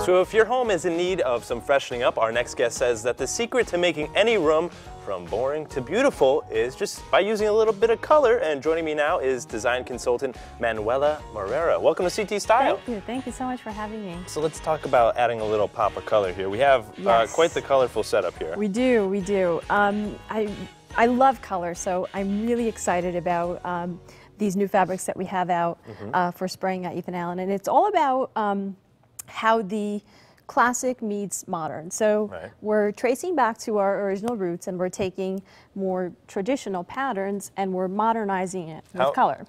So if your home is in need of some freshening up, our next guest says that the secret to making any room from boring to beautiful is just by using a little bit of color. And joining me now is design consultant Manuella Moreira. Welcome to CT Style. Thank you so much for having me. So let's talk about adding a little pop of color here. We have quite the colorful setup here. We do. I love color, so I'm really excited about these new fabrics that we have out for spraying at Ethan Allen, and it's all about how the classic meets modern. So we're tracing back to our original roots, and we're taking more traditional patterns and we're modernizing it with color.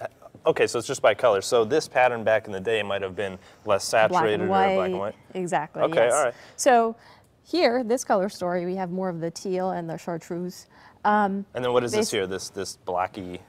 Okay, so it's just by color. So this pattern back in the day might have been less saturated or black and white? Exactly, okay, yes. All right. So here, this color story, we have more of the teal and the chartreuse. And then what is this here, this blacky?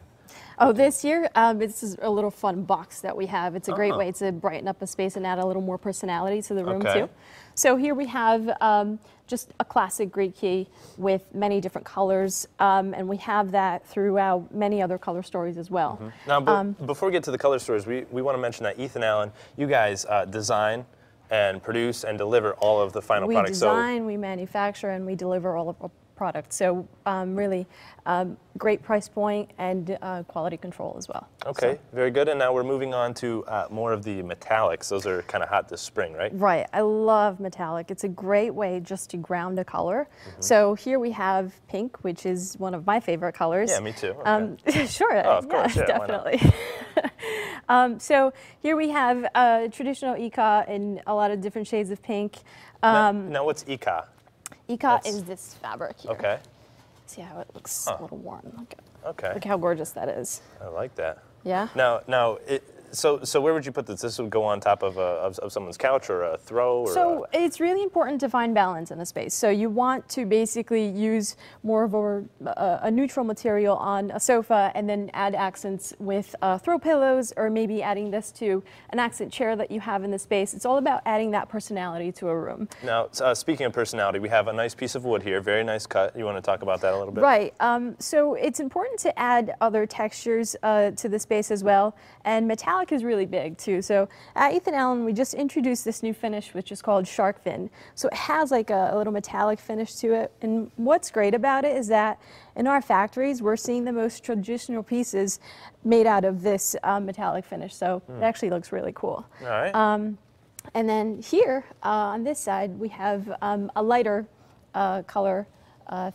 Oh, this here, this is a little fun box that we have. It's a great way to brighten up a space and add a little more personality to the room too. So here we have just a classic Greek key with many different colors, and we have that throughout many other color stories as well. Now, before we get to the color stories, we want to mention that Ethan Allen, you guys design and produce and deliver all of the final products. We design, we manufacture, and we deliver all of our products. So really great price point and quality control as well. Okay, so. Very good. And now we're moving on to more of the metallics. Those are kind of hot this spring, right? Right. I love metallic. It's a great way just to ground a color. So here we have pink, which is one of my favorite colors. Yeah, me too. Okay. Sure. Oh, of course. Yeah, definitely. So here we have traditional Ika in a lot of different shades of pink. Now what's Ika? Ika is this fabric here. Okay. See how it looks a little worn. Okay. Look how gorgeous that is. I like that. Yeah. Now, so where would you put this? This would go on top of someone's couch or a throw? Or so it's really important to find balance in a space. So you want to basically use more of a neutral material on a sofa and then add accents with throw pillows, or maybe adding this to an accent chair that you have in the space. It's all about adding that personality to a room. Now, speaking of personality, we have a nice piece of wood here, very nice cut. You want to talk about that a little bit? Right. So it's important to add other textures to the space as well. And metallic is really big too. So at Ethan Allen, we just introduced this new finish, which is called shark fin. So it has like a little metallic finish to it. And what's great about it is that in our factories, we're seeing the most traditional pieces made out of this metallic finish. So it actually looks really cool. All right. And then here on this side, we have a lighter color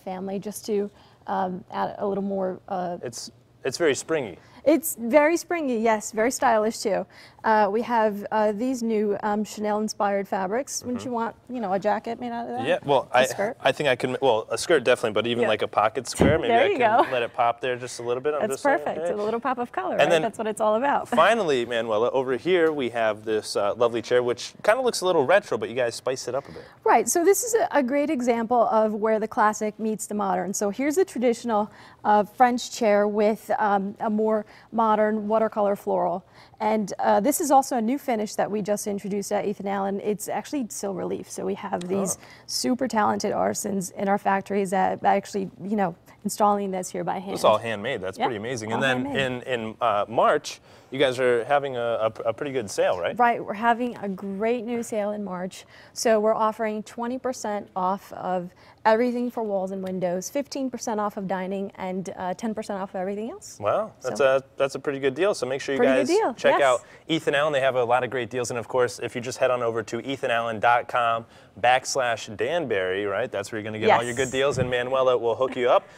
family, just to add a little more. It's very springy. It's very springy, yes, very stylish too. We have these new Chanel-inspired fabrics. Wouldn't you want, a jacket made out of that? Yeah, well, I think I can. Well, a skirt definitely, but even like a pocket square, maybe I can let it pop there just a little bit. That's perfect. A little pop of color, and then, that's what it's all about. Finally, Manuela, over here we have this lovely chair, which kind of looks a little retro, but you guys spice it up a bit. Right. So this is a great example of where the classic meets the modern. So here's a traditional French chair with a more modern watercolor floral. And this is also a new finish that we just introduced at Ethan Allen. It's actually silver leaf. So we have these super talented artisans in our factories that actually, installing this here by hand. It's all handmade. That's pretty amazing. And then in March, you guys are having a pretty good sale, right? Right. We're having a great new sale in March. So we're offering 20% off of everything for walls and windows, 15% off of dining, and 10% off of everything else. Wow, that's a pretty good deal. So make sure you guys check out Ethan Allen. They have a lot of great deals. And of course, if you just head on over to ethanallen.com/Danbury, right? That's where you're going to get all your good deals. And Manuela will hook you up.